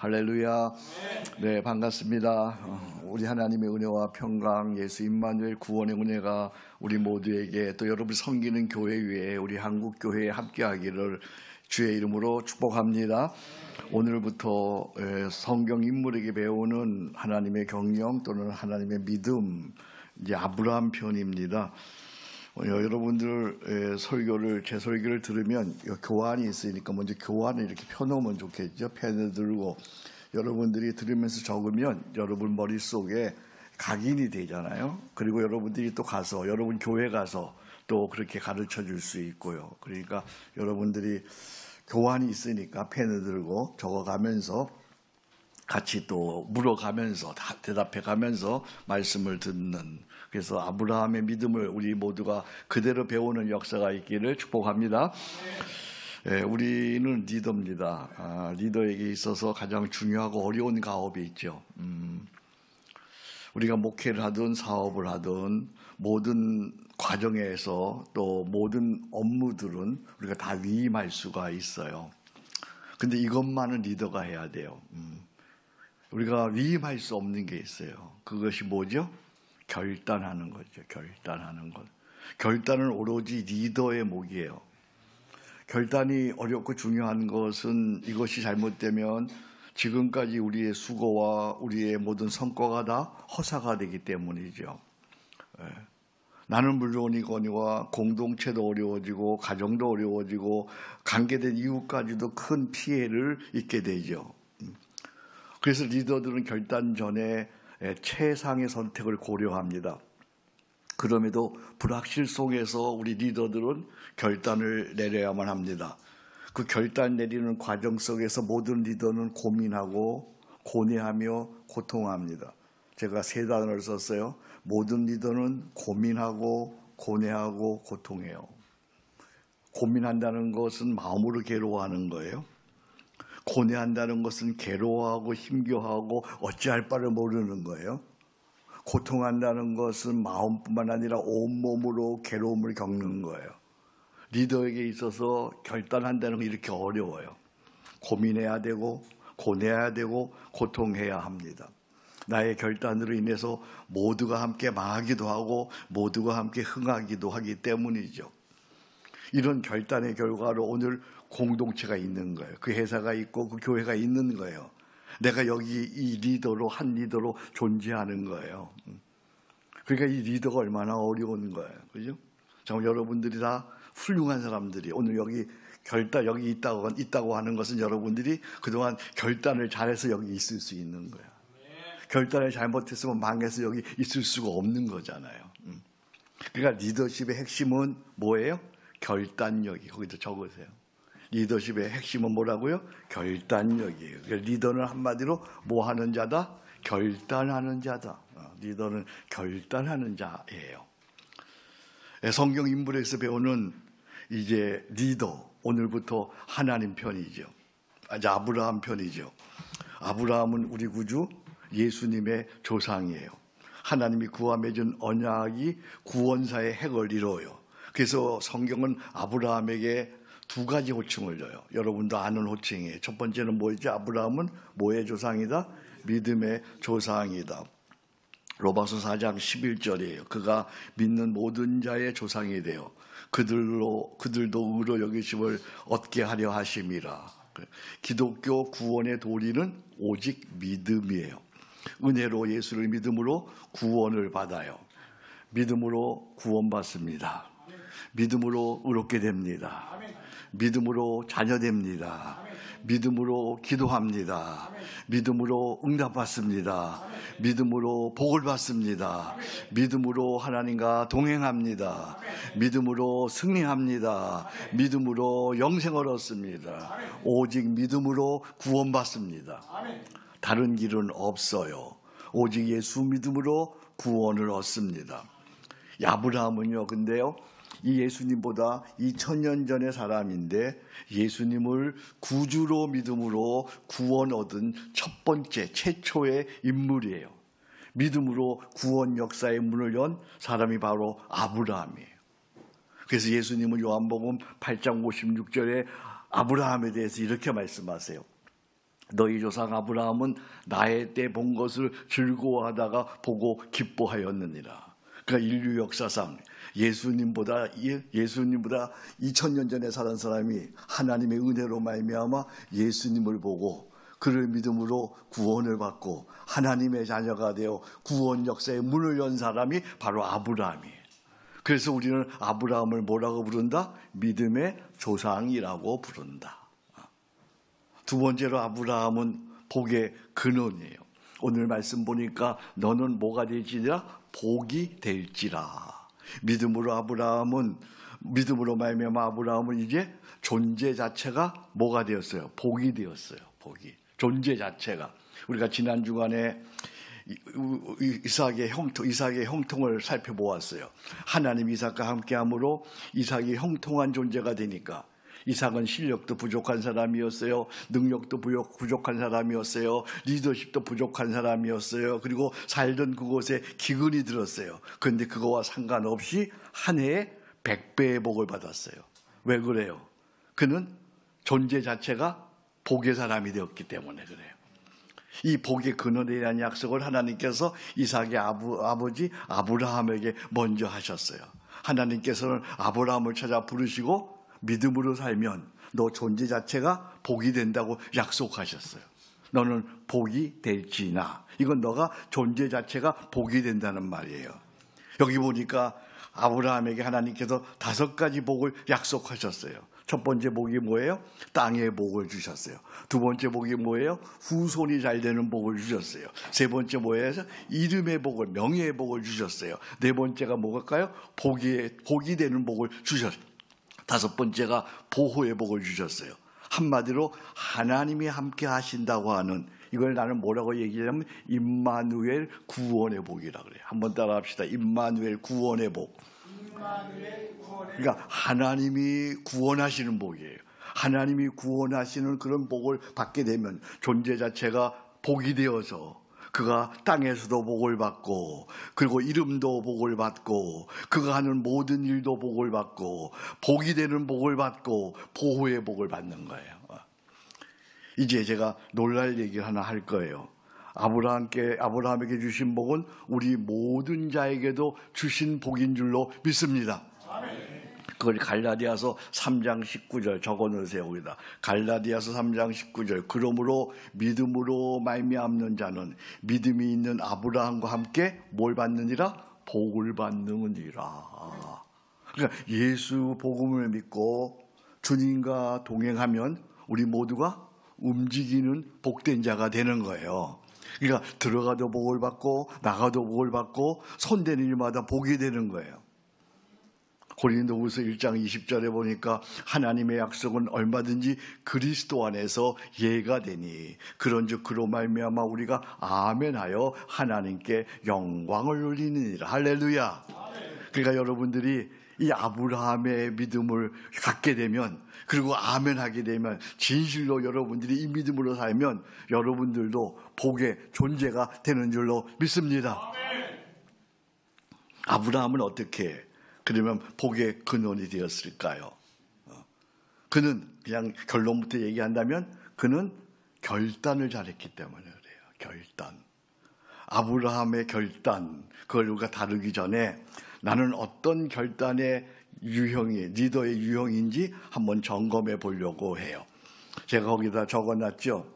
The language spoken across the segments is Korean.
할렐루야. 네, 반갑습니다. 우리 하나님의 은혜와 평강, 예수 임마누엘 구원의 은혜가 우리 모두에게 또 여러분 섬기는 교회 위에 우리 한국 교회에 함께하기를 주의 이름으로 축복합니다. 오늘부터 성경 인물에게 배우는 하나님의 경영 또는 하나님의 믿음, 이제 아브라함 편입니다. 여러분들 제 설교를 들으면 교환이 있으니까 먼저 교환을 이렇게 펴놓으면 좋겠죠. 펜을 들고 여러분들이 들으면서 적으면 여러분 머릿속에 각인이 되잖아요. 그리고 여러분들이 또 가서 여러분 교회 가서 또 그렇게 가르쳐 줄 수 있고요. 그러니까 여러분들이 교환이 있으니까 펜을 들고 적어가면서 같이 또 물어가면서 대답해 가면서 말씀을 듣는, 그래서 아브라함의 믿음을 우리 모두가 그대로 배우는 역사가 있기를 축복합니다. 우리는 리더입니다. 리더에게 있어서 가장 중요하고 어려운 가업이 있죠. 우리가 목회를 하든 사업을 하든 모든 과정에서 또 모든 업무들은 우리가 다 위임할 수가 있어요. 근데 이것만은 리더가 해야 돼요. 우리가 위임할 수 없는 게 있어요. 그것이 뭐죠? 결단하는 거죠. 결단하는 것. 결단은 오로지 리더의 몫이에요. 결단이 어렵고 중요한 것은 이것이 잘못되면 지금까지 우리의 수고와 우리의 모든 성과가 다 허사가 되기 때문이죠. 나는 물론이거니와 공동체도 어려워지고 가정도 어려워지고 관계된 이웃까지도 큰 피해를 입게 되죠. 그래서 리더들은 결단 전에 최상의 선택을 고려합니다. 그럼에도 불확실 속에서 우리 리더들은 결단을 내려야만 합니다. 그 결단 내리는 과정 속에서 모든 리더는 고민하고 고뇌하며 고통합니다. 제가 세 단어를 썼어요. 모든 리더는 고민하고 고뇌하고 고통해요. 고민한다는 것은 마음으로 괴로워하는 거예요. 고뇌한다는 것은 괴로워하고 힘겨워하고 어찌할 바를 모르는 거예요. 고통한다는 것은 마음뿐만 아니라 온몸으로 괴로움을 겪는 거예요. 리더에게 있어서 결단한다는 건 이렇게 어려워요. 고민해야 되고 고뇌해야 되고 고통해야 합니다. 나의 결단으로 인해서 모두가 함께 망하기도 하고 모두가 함께 흥하기도 하기 때문이죠. 이런 결단의 결과로 오늘 공동체가 있는 거예요. 그 회사가 있고 그 교회가 있는 거예요. 내가 여기 이 리더로, 한 리더로 존재하는 거예요. 그러니까 이 리더가 얼마나 어려운 거예요. 그죠? 정말 여러분들이 다 훌륭한 사람들이 오늘 여기 여기 있다고 하는 것은 여러분들이 그동안 결단을 잘해서 여기 있을 수 있는 거예요. 결단을 잘못했으면 망해서 여기 있을 수가 없는 거잖아요. 그러니까 리더십의 핵심은 뭐예요? 결단력이. 거기다 적으세요. 리더십의 핵심은 뭐라고요? 결단력이에요. 그러니까 리더는 한마디로 뭐 하는 자다? 결단하는 자다. 리더는 결단하는 자예요. 성경 인물에서 배우는 이제 리더, 오늘부터 하나님 편이죠. 아브라함 편이죠. 아브라함은 우리 구주 예수님의 조상이에요. 하나님이 그와 맺은 언약이 구원사의 핵을 이뤄요. 그래서 성경은 아브라함에게 두 가지 호칭을 줘요. 여러분도 아는 호칭이에요. 첫 번째는 뭐였죠? 아브라함은 뭐의 조상이다? 믿음의 조상이다. 로마서 4장 11절이에요. 그가 믿는 모든 자의 조상이 되어 그들도 의로 여기심을 얻게 하려 하심이라. 기독교 구원의 도리는 오직 믿음이에요. 은혜로 예수를 믿음으로 구원을 받아요. 믿음으로 구원받습니다. 믿음으로 의롭게 됩니다. 믿음으로 자녀됩니다. 믿음으로 기도합니다. 믿음으로 응답받습니다. 믿음으로 복을 받습니다. 믿음으로 하나님과 동행합니다. 믿음으로 승리합니다. 믿음으로 영생을 얻습니다. 오직 믿음으로 구원받습니다. 다른 길은 없어요. 오직 예수 믿음으로 구원을 얻습니다. 아브라함은요, 근데요, 이 예수님보다 2000년 전의 사람인데 예수님을 구주로 믿음으로 구원 얻은 첫 번째 최초의 인물이에요. 믿음으로 구원 역사의 문을 연 사람이 바로 아브라함이에요. 그래서 예수님은 요한복음 8장 56절에 아브라함에 대해서 이렇게 말씀하세요. 너희 조상 아브라함은 나의 때 본 것을 즐거워하다가 보고 기뻐하였느니라. 그러니까 인류 역사상 예수님보다 2000년 전에 살은 사람이 하나님의 은혜로 말미암아 예수님을 보고 그를 믿음으로 구원을 받고 하나님의 자녀가 되어 구원 역사의 문을 연 사람이 바로 아브라함이에요. 그래서 우리는 아브라함을 뭐라고 부른다? 믿음의 조상이라고 부른다. 두 번째로 아브라함은 복의 근원이에요. 오늘 말씀 보니까 너는 뭐가 될지라? 복이 될지라. 믿음으로 말미암아 아브라함은 이제 존재 자체가 뭐가 되었어요? 복이 되었어요. 복이. 존재 자체가. 우리가 지난 주간에 이삭의 형통을 살펴보았어요. 하나님 이삭과 함께함으로 이삭이 형통한 존재가 되니까 이삭은 실력도 부족한 사람이었어요. 능력도 부족한 사람이었어요. 리더십도 부족한 사람이었어요. 그리고 살던 그곳에 기근이 들었어요. 그런데 그거와 상관없이 한 해에 100배의 복을 받았어요. 왜 그래요? 그는 존재 자체가 복의 사람이 되었기 때문에 그래요. 이 복의 근원에 대한 약속을 하나님께서 이삭의 아버지 아브라함에게 먼저 하셨어요. 하나님께서는 아브라함을 찾아 부르시고 믿음으로 살면 너 존재 자체가 복이 된다고 약속하셨어요. 너는 복이 될지나. 이건 너가 존재 자체가 복이 된다는 말이에요. 여기 보니까 아브라함에게 하나님께서 5가지 복을 약속하셨어요. 첫 번째 복이 뭐예요? 땅의 복을 주셨어요. 두 번째 복이 뭐예요? 후손이 잘 되는 복을 주셨어요. 세 번째 뭐예요? 이름의 복을, 명예의 복을 주셨어요. 네 번째가 뭐일까요? 복이 되는 복을 주셨어요. 5번째가 보호의 복을 주셨어요. 한마디로 하나님이 함께 하신다고 하는, 이걸 나는 뭐라고 얘기하냐면 임마누엘 구원의 복이라 그래요. 한번 따라 합시다. 임마누엘 구원의 복. 그러니까 하나님이 구원하시는 복이에요. 하나님이 구원하시는 그런 복을 받게 되면 존재 자체가 복이 되어서 그가 땅에서도 복을 받고, 그리고 이름도 복을 받고, 그가 하는 모든 일도 복을 받고, 복이 되는 복을 받고, 보호의 복을 받는 거예요. 이제 제가 놀랄 얘기를 하나 할 거예요. 아브라함에게 주신 복은 우리 모든 자에게도 주신 복인 줄로 믿습니다. 그걸 갈라디아서 3장 19절 적어놓으세요. 거기다 갈라디아서 3장 19절. 그러므로 믿음으로 말미암는 자는 믿음이 있는 아브라함과 함께 뭘 받느니라? 복을 받느니라. 그러니까 예수 복음을 믿고 주님과 동행하면 우리 모두가 움직이는 복된 자가 되는 거예요. 그러니까 들어가도 복을 받고 나가도 복을 받고 손대는 일마다 복이 되는 거예요. 고린도후서 1장 20절에 보니까 하나님의 약속은 얼마든지 그리스도 안에서 예가 되니 그런즉 그로 말미암아 우리가 아멘하여 하나님께 영광을 올리느니라. 할렐루야. 그러니까 여러분들이 이 아브라함의 믿음을 갖게 되면, 그리고 아멘하게 되면, 진실로 여러분들이 이 믿음으로 살면 여러분들도 복의 존재가 되는 줄로 믿습니다. 아브라함은 어떻게 그러면 복의 근원이 되었을까요? 그는 그냥 결론부터 얘기한다면 그는 결단을 잘했기 때문에 그래요. 결단. 아브라함의 결단, 그걸 우리가 다루기 전에 나는 어떤 결단의 유형이, 리더의 유형인지 한번 점검해 보려고 해요. 제가 거기다 적어놨죠.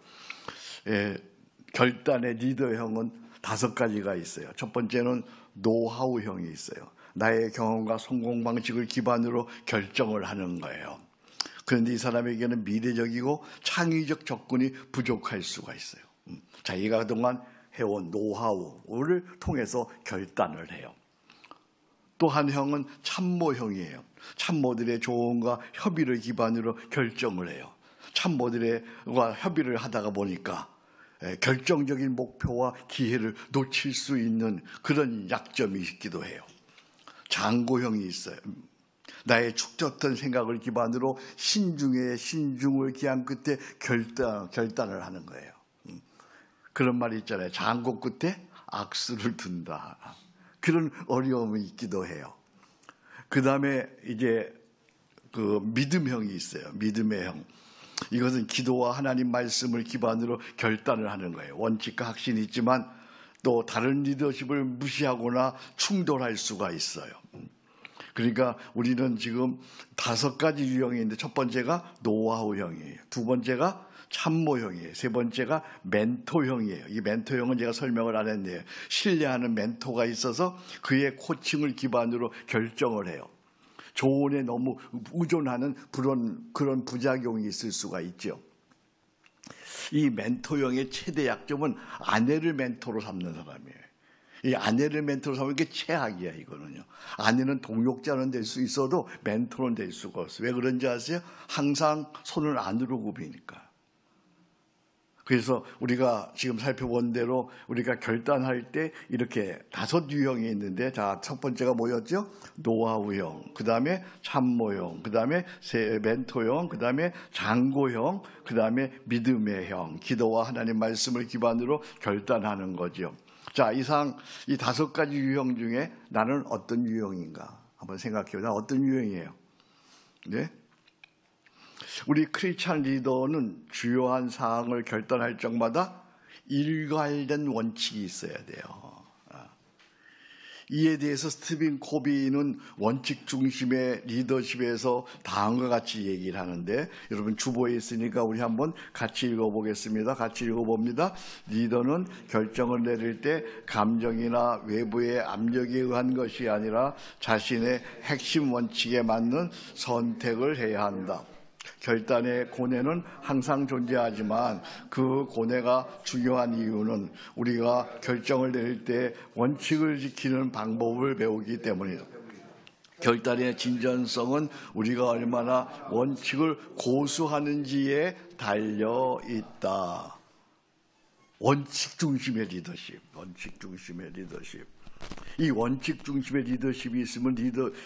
결단의 리더형은 5가지가 있어요. 첫 번째는 노하우형이 있어요. 나의 경험과 성공 방식을 기반으로 결정을 하는 거예요. 그런데 이 사람에게는 미래적이고 창의적 접근이 부족할 수가 있어요. 자기가 그동안 해온 노하우를 통해서 결단을 해요. 또 한 형은 참모형이에요. 참모들의 조언과 협의를 기반으로 결정을 해요. 참모들과 협의를 하다가 보니까 결정적인 목표와 기회를 놓칠 수 있는 그런 약점이 있기도 해요. 장고형이 있어요. 나의 축적된 생각을 기반으로 신중에 신중을 기한 끝에 결단을 하는 거예요. 그런 말이 있잖아요. 장고 끝에 악수를 둔다. 그런 어려움이 있기도 해요. 그 다음에 이제 그 믿음형이 있어요. 믿음의 형. 이것은 기도와 하나님 말씀을 기반으로 결단을 하는 거예요. 원칙과 확신이 있지만 또 다른 리더십을 무시하거나 충돌할 수가 있어요. 그러니까 우리는 지금 5가지 유형이 있는데, 첫 번째가 노하우형이에요. 두 번째가 참모형이에요. 세 번째가 멘토형이에요. 이 멘토형은 제가 설명을 안 했네요. 신뢰하는 멘토가 있어서 그의 코칭을 기반으로 결정을 해요. 조언에 너무 의존하는 그런 부작용이 있을 수가 있죠. 이 멘토형의 최대 약점은 아내를 멘토로 삼는 사람이에요. 이 아내를 멘토로 삼는 게 최악이야, 이거는요. 아내는 동역자는 될 수 있어도 멘토는 될 수가 없어요. 왜 그런지 아세요? 항상 손을 안으로 굽히니까. 그래서 우리가 지금 살펴본 대로 우리가 결단할 때 이렇게 5 유형이 있는데, 자, 첫 번째가 뭐였죠? 노하우형, 그 다음에 참모형, 그 다음에 멘토형, 그 다음에 장고형, 그 다음에 믿음의 형, 기도와 하나님 말씀을 기반으로 결단하는 거죠. 자, 이상 이 5가지 유형 중에 나는 어떤 유형인가 한번 생각해요. 나 어떤 유형이에요? 네? 우리 크리스찬 리더는 주요한 사항을 결단할 적마다 일관된 원칙이 있어야 돼요. 이에 대해서 스티븐 코비는 원칙 중심의 리더십에서 다음과 같이 얘기를 하는데, 여러분 주보에 있으니까 우리 한번 같이 읽어보겠습니다. 같이 읽어봅니다. 리더는 결정을 내릴 때 감정이나 외부의 압력에 의한 것이 아니라 자신의 핵심 원칙에 맞는 선택을 해야 한다. 결단의 고뇌는 항상 존재하지만 그 고뇌가 중요한 이유는 우리가 결정을 내릴 때 원칙을 지키는 방법을 배우기 때문이다. 결단의 진전성은 우리가 얼마나 원칙을 고수하는지에 달려 있다. 원칙 중심의 리더십, 원칙 중심의 리더십. 이 원칙 중심의 리더십이 있으면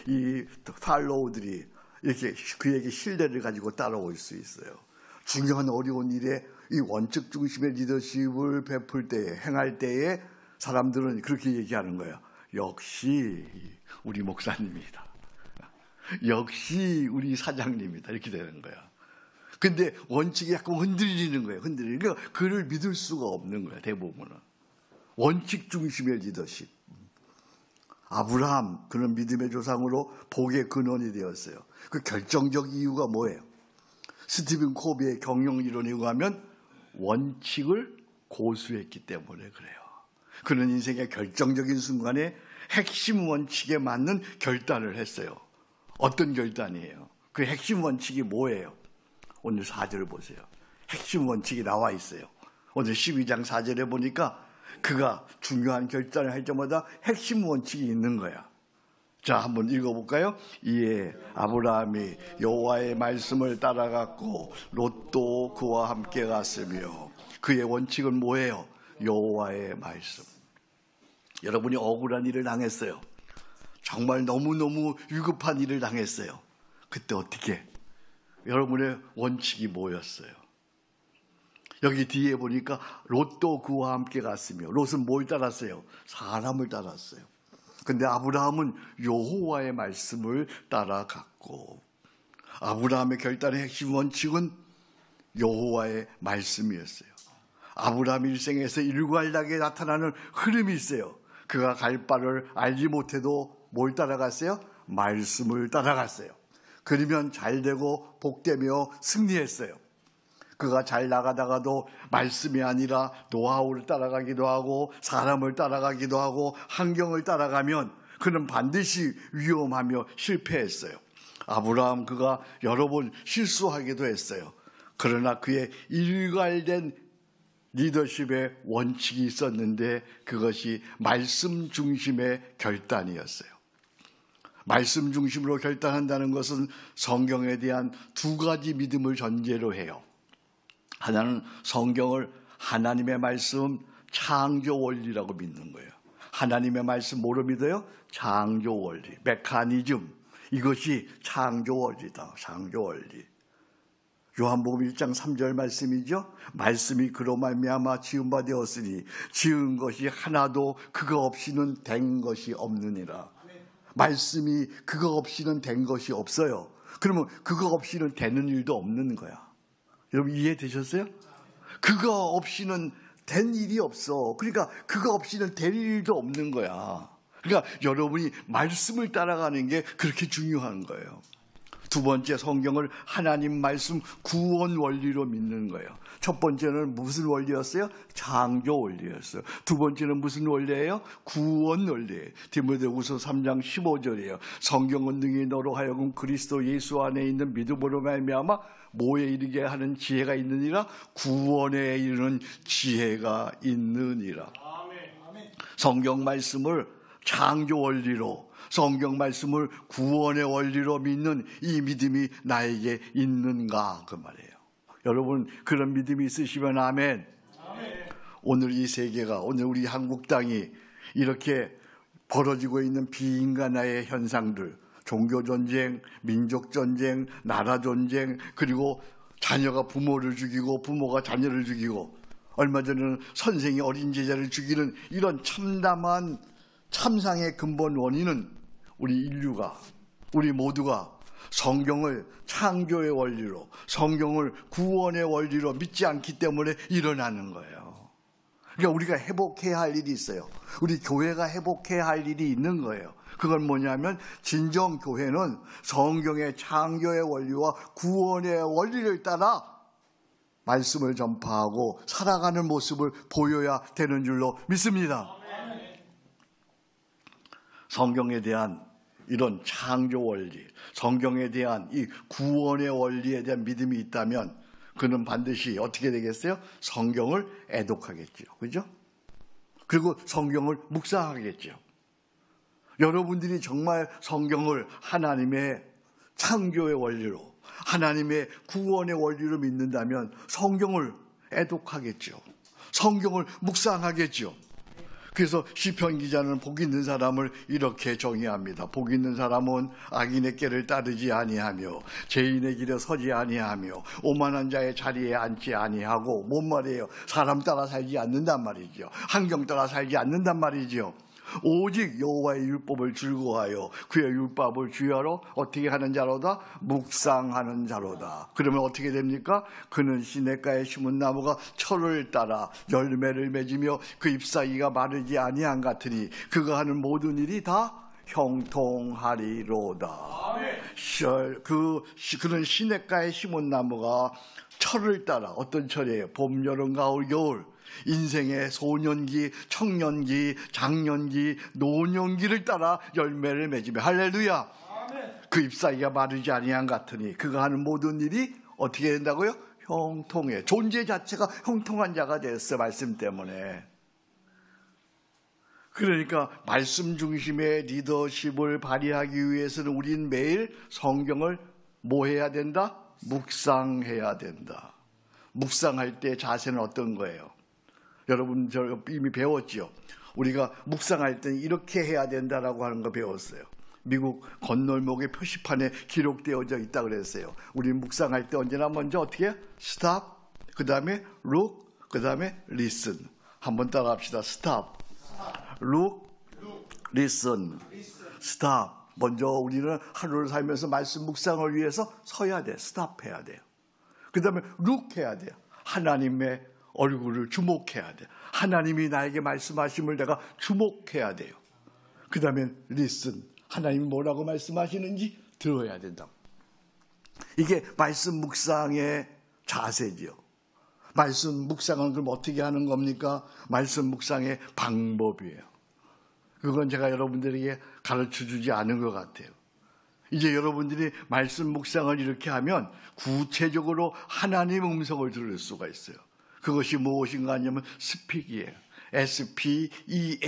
이 팔로우들이 이렇게 그에게 신뢰를 가지고 따라올 수 있어요. 중요한 어려운 일에 이 원칙 중심의 리더십을 베풀 때에, 행할 때에 사람들은 그렇게 얘기하는 거예요. 역시 우리 목사님이다. 역시 우리 사장님이다. 이렇게 되는 거야. 근데 원칙이 약간 흔들리는 거예요. 그러니까 그를 믿을 수가 없는 거야, 대부분은. 원칙 중심의 리더십. 아브라함, 그는 믿음의 조상으로 복의 근원이 되었어요. 그 결정적 이유가 뭐예요? 스티븐 코비의 경영 이론에 의하면 원칙을 고수했기 때문에 그래요. 그는 인생의 결정적인 순간에 핵심 원칙에 맞는 결단을 했어요. 어떤 결단이에요? 그 핵심 원칙이 뭐예요? 오늘 4절을 보세요. 핵심 원칙이 나와 있어요. 오늘 12장 4절에 보니까 그가 중요한 결단을 할 때마다 핵심 원칙이 있는 거야. 자, 한번 읽어볼까요? 이에 아브라함이 여호와의 말씀을 따라갔고 롯도 그와 함께 갔으며, 그의 원칙은 뭐예요? 여호와의 말씀. 여러분이 억울한 일을 당했어요. 정말 너무너무 위급한 일을 당했어요. 그때 어떻게? 여러분의 원칙이 뭐였어요? 여기 뒤에 보니까 롯도 그와 함께 갔으며, 롯은 뭘 따랐어요? 사람을 따랐어요. 근데 아브라함은 여호와의 말씀을 따라갔고, 아브라함의 결단의 핵심 원칙은 여호와의 말씀이었어요. 아브라함 일생에서 일관되게 나타나는 흐름이 있어요. 그가 갈 바를 알지 못해도 뭘 따라갔어요? 말씀을 따라갔어요. 그러면 잘되고 복되며 승리했어요. 그가 잘 나가다가도 말씀이 아니라 노하우를 따라가기도 하고 사람을 따라가기도 하고 환경을 따라가면 그는 반드시 위험하며 실패했어요. 아브라함, 그가 여러 번 실수하기도 했어요. 그러나 그의 일관된 리더십의 원칙이 있었는데 그것이 말씀 중심의 결단이었어요. 말씀 중심으로 결단한다는 것은 성경에 대한 2가지 믿음을 전제로 해요. 하나는 성경을 하나님의 말씀 창조 원리라고 믿는 거예요. 하나님의 말씀 뭐로 믿어요? 창조 원리, 메커니즘. 이것이 창조 원리다. 창조 원리. 요한복음 1장 3절 말씀이죠. 말씀이 그로 말미암아 지은 바 되었으니 지은 것이 하나도 그거 없이는 된 것이 없느니라. 말씀이 그거 없이는 된 것이 없어요. 그러면 그거 없이는 되는 일도 없는 거야. 여러분 이해되셨어요? 그거 없이는 된 일이 없어. 그러니까 그거 없이는 될 일도 없는 거야. 그러니까 여러분이 말씀을 따라가는 게 그렇게 중요한 거예요. 두 번째, 성경을 하나님 말씀 구원 원리로 믿는 거예요. 첫 번째는 무슨 원리였어요? 창조 원리였어요. 두 번째는 무슨 원리예요? 구원 원리예요. 디모데후서 3장 15절이에요. 성경은 능히 너로 하여금 그리스도 예수 안에 있는 믿음으로 말미암아 뭐에 이르게 하는 지혜가 있느니라. 구원에 이르는 지혜가 있느니라. 성경 말씀을 창조 원리로, 성경 말씀을 구원의 원리로 믿는 이 믿음이 나에게 있는가, 그 말이에요. 여러분 그런 믿음이 있으시면 아멘. 오늘 이 세계가, 오늘 우리 한국 땅이 이렇게 벌어지고 있는 비인간화의 현상들, 종교전쟁, 민족전쟁, 나라전쟁, 그리고 자녀가 부모를 죽이고 부모가 자녀를 죽이고, 얼마 전에는 선생이 어린 제자를 죽이는 이런 참담한 참상의 근본 원인은 우리 인류가, 우리 모두가 성경을 창조의 원리로, 성경을 구원의 원리로 믿지 않기 때문에 일어나는 거예요. 그러니까 우리가 회복해야 할 일이 있어요. 우리 교회가 회복해야 할 일이 있는 거예요. 그건 뭐냐면 진정 교회는 성경의 창조의 원리와 구원의 원리를 따라 말씀을 전파하고 살아가는 모습을 보여야 되는 줄로 믿습니다. 성경에 대한 이런 창조 원리, 성경에 대한 이 구원의 원리에 대한 믿음이 있다면 그는 반드시 어떻게 되겠어요? 성경을 애독하겠죠. 그죠? 그리고 성경을 묵상하겠죠. 여러분들이 정말 성경을 하나님의 창조의 원리로, 하나님의 구원의 원리로 믿는다면 성경을 애독하겠죠. 성경을 묵상하겠죠. 그래서 시편 기자는 복 있는 사람을 이렇게 정의합니다. 복 있는 사람은 악인의 길을 따르지 아니하며 죄인의 길에 서지 아니하며 오만한 자의 자리에 앉지 아니하고, 뭔 말이에요? 사람 따라 살지 않는단 말이죠. 환경 따라 살지 않는단 말이죠. 오직 여호와의 율법을 즐거워하여 그의 율법을 주야로 어떻게 하는 자로다? 묵상하는 자로다. 그러면 어떻게 됩니까? 그는 시냇가에 심은 나무가 철을 따라 열매를 맺으며 그 잎사귀가 마르지 아니한 같으니 그가 하는 모든 일이 다 형통하리로다. 그는 시냇가에 심은 나무가 철을 따라, 어떤 철이에요? 봄, 여름, 가을, 겨울, 인생의 소년기, 청년기, 장년기, 노년기를 따라 열매를 맺으며, 할렐루야. 그 잎사귀가 마르지 아니한 같으니 그가 하는 모든 일이 어떻게 된다고요? 형통해. 존재 자체가 형통한 자가 됐어, 말씀 때문에. 그러니까 말씀 중심의 리더십을 발휘하기 위해서는 우린 매일 성경을 뭐 해야 된다? 묵상해야 된다. 묵상할 때 자세는 어떤 거예요? 여러분 저 이미 배웠죠. 우리가 묵상할 때 이렇게 해야 된다라고 하는 거 배웠어요. 미국 건널목의 표시판에 기록되어져 있다 그랬어요. 우리 묵상할 때 언제나 먼저 어떻게 해요? Stop, 그 다음에 look, 그 다음에 listen. 한번 따라 합시다. Stop, look, listen, stop. 먼저 우리는 하루를 살면서 말씀 묵상을 위해서 서야 돼. stop 해야 돼요. 그 다음에 look 해야 돼요. 하나님의 얼굴을 주목해야 돼. 하나님이 나에게 말씀하심을 내가 주목해야 돼요. 그 다음에 listen. 하나님이 뭐라고 말씀하시는지 들어야 된다. 이게 말씀 묵상의 자세지요. 말씀 묵상은 그럼 어떻게 하는 겁니까? 말씀 묵상의 방법이에요. 그건 제가 여러분들에게 가르쳐주지 않은 것 같아요. 이제 여러분들이 말씀 묵상을 이렇게 하면 구체적으로 하나님의 음성을 들을 수가 있어요. 그것이 무엇인가 하냐면 스픽이에요. S-P-E-A-K예요.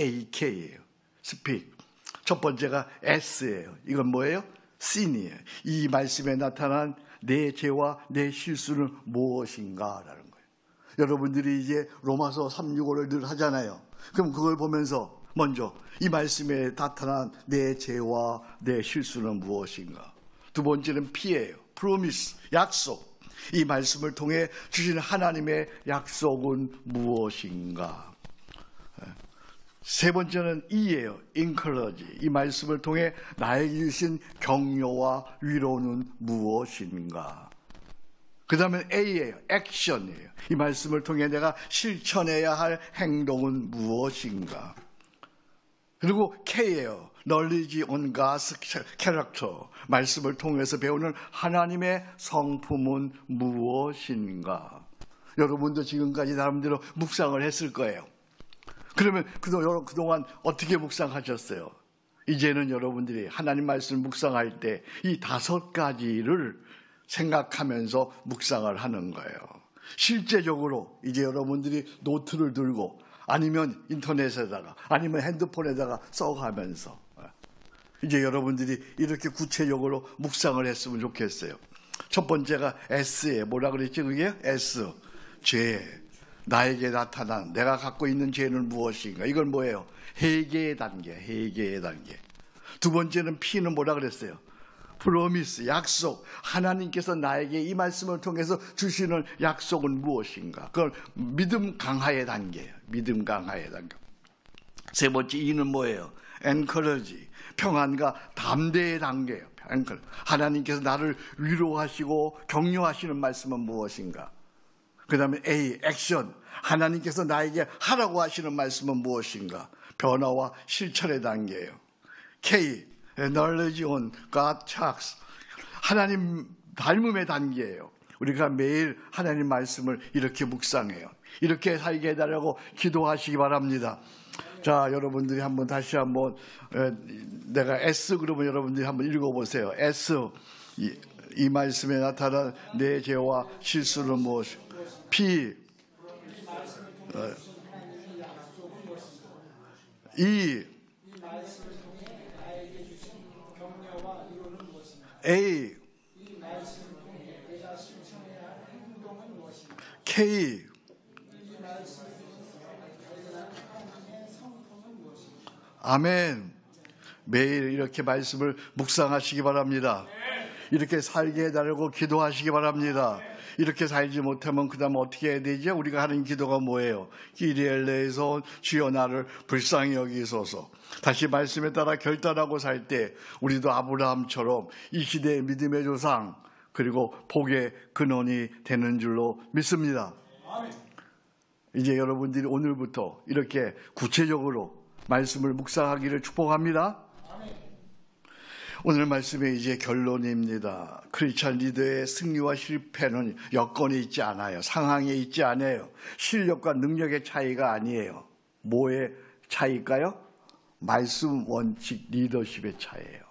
스픽. 첫 번째가 S예요. 이건 뭐예요? Sin이에요. 이 말씀에 나타난 내 죄와 내 실수는 무엇인가라는 거예요. 여러분들이 이제 로마서 3,6,5를 늘 하잖아요. 그럼 그걸 보면서 먼저 이 말씀에 나타난 내 죄와 내 실수는 무엇인가. 두 번째는 P예요. Promise, 약속. 이 말씀을 통해 주신 하나님의 약속은 무엇인가. 세 번째는 E예요. Encourage. 이 말씀을 통해 나에게 주신 격려와 위로는 무엇인가. 그 다음에 A예요. 액션이에요. 이 말씀을 통해 내가 실천해야 할 행동은 무엇인가. 그리고 K예요. Knowledge on God's character. 말씀을 통해서 배우는 하나님의 성품은 무엇인가. 여러분도 지금까지 나름대로 묵상을 했을 거예요. 그러면 그동안 어떻게 묵상하셨어요? 이제는 여러분들이 하나님 말씀을 묵상할 때 이 5가지를 생각하면서 묵상을 하는 거예요. 실제적으로 이제 여러분들이 노트를 들고 아니면 인터넷에다가 아니면 핸드폰에다가 써가면서 이제 여러분들이 이렇게 구체적으로 묵상을 했으면 좋겠어요. 첫 번째가 S에 뭐라 그랬지 그게? S. 죄. 나에게 나타난 내가 갖고 있는 죄는 무엇인가? 이건 뭐예요? 회개의 단계. 회개의 단계. 두 번째는 P는 뭐라 그랬어요? 프로미스, 약속. 하나님께서 나에게 이 말씀을 통해서 주시는 약속은 무엇인가? 그건 믿음 강화의 단계예요. 믿음 강화의 단계. 세 번째 E는 뭐예요? encourage, 평안과 담대의 단계예요. 하나님께서 나를 위로하시고 격려하시는 말씀은 무엇인가? 그 다음에 A, 액션. 하나님께서 나에게 하라고 하시는 말씀은 무엇인가? 변화와 실천의 단계예요. K, knowledge on God character. 하나님 닮음의 단계예요. 우리가 매일 하나님 말씀을 이렇게 묵상해요. 이렇게 살게 해달라고 기도하시기 바랍니다. 자, 여러분들이 다시 한번 내가 S 그러면 여러분들이 한번 읽어보세요. S, 이 말씀에 나타난 내 죄와 실수는 무엇? P, E, A, K, 아멘. 매일 이렇게 말씀을 묵상하시기 바랍니다. 이렇게 살게 해달라고 기도하시기 바랍니다. 이렇게 살지 못하면 그 다음 어떻게 해야 되죠? 우리가 하는 기도가 뭐예요? 기리엘레에서 주여 나를 불쌍히 여기소서. 다시 말씀에 따라 결단하고 살 때 우리도 아브라함처럼 이 시대의 믿음의 조상 그리고 복의 근원이 되는 줄로 믿습니다. 이제 여러분들이 오늘부터 이렇게 구체적으로 말씀을 묵상하기를 축복합니다. 오늘 말씀의 이제 결론입니다. 크리스찬 리더의 승리와 실패는 여건에 있지 않아요. 상황에 있지 않아요. 실력과 능력의 차이가 아니에요. 뭐의 차이일까요? 말씀 원칙 리더십의 차이예요.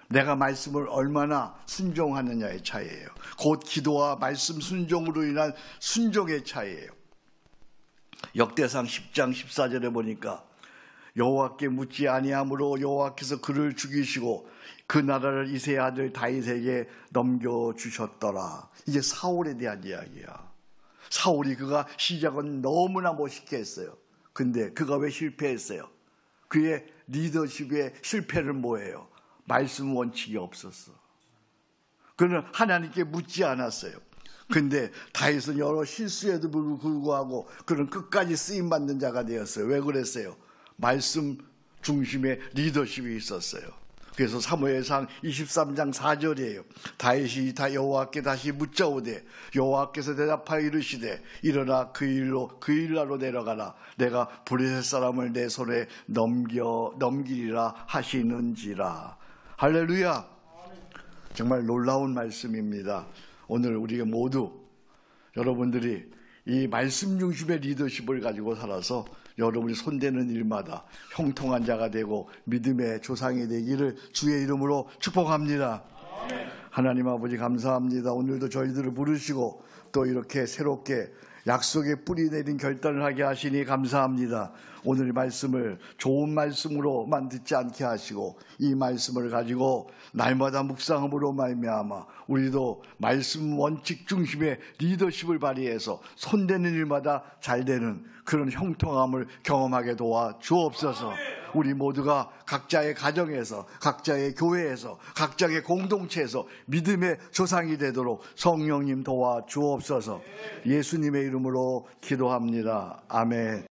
내가 말씀을 얼마나 순종하느냐의 차이예요. 곧 기도와 말씀 순종으로 인한 순종의 차이예요. 역대상 10장 14절에 보니까 여호와께 묻지 아니함으로 여호와께서 그를 죽이시고 그 나라를 이새의 아들 다윗에게 넘겨주셨더라. 이게 사울에 대한 이야기야. 사울이 그가 시작은 너무나 멋있게 했어요. 근데 그가 왜 실패했어요? 그의 리더십의 실패는 뭐예요? 말씀 원칙이 없었어. 그는 하나님께 묻지 않았어요. 근데 다윗은 여러 실수에도 불구하고 그는 끝까지 쓰임받는 자가 되었어요. 왜 그랬어요? 말씀 중심의 리더십이 있었어요. 그래서 사무엘상 23장 4절이에요. 다윗이 여호와께 다시 묻자오되 여호와께서 대답하여 이르시되 일어나 그 일나로 내려가라. 내가 브레셋 사람을 내 손에 넘기리라 하시는지라. 할렐루야. 정말 놀라운 말씀입니다. 오늘 우리가 모두 여러분들이 이 말씀 중심의 리더십을 가지고 살아서 여러분이 손대는 일마다 형통한 자가 되고 믿음의 조상이 되기를 주의 이름으로 축복합니다. 하나님 아버지 감사합니다. 오늘도 저희들을 부르시고 또 이렇게 새롭게 약속의 뿌리 내린 결단을 하게 하시니 감사합니다. 오늘 말씀을 좋은 말씀으로만 듣지 않게 하시고 이 말씀을 가지고 날마다 묵상함으로 말미암아 우리도 말씀 원칙 중심의 리더십을 발휘해서 손대는 일마다 잘 되는 그런 형통함을 경험하게 도와 주옵소서. 우리 모두가 각자의 가정에서 각자의 교회에서 각자의 공동체에서 믿음의 조상이 되도록 성령님 도와 주옵소서. 예수님의 이름으로 기도합니다. 아멘.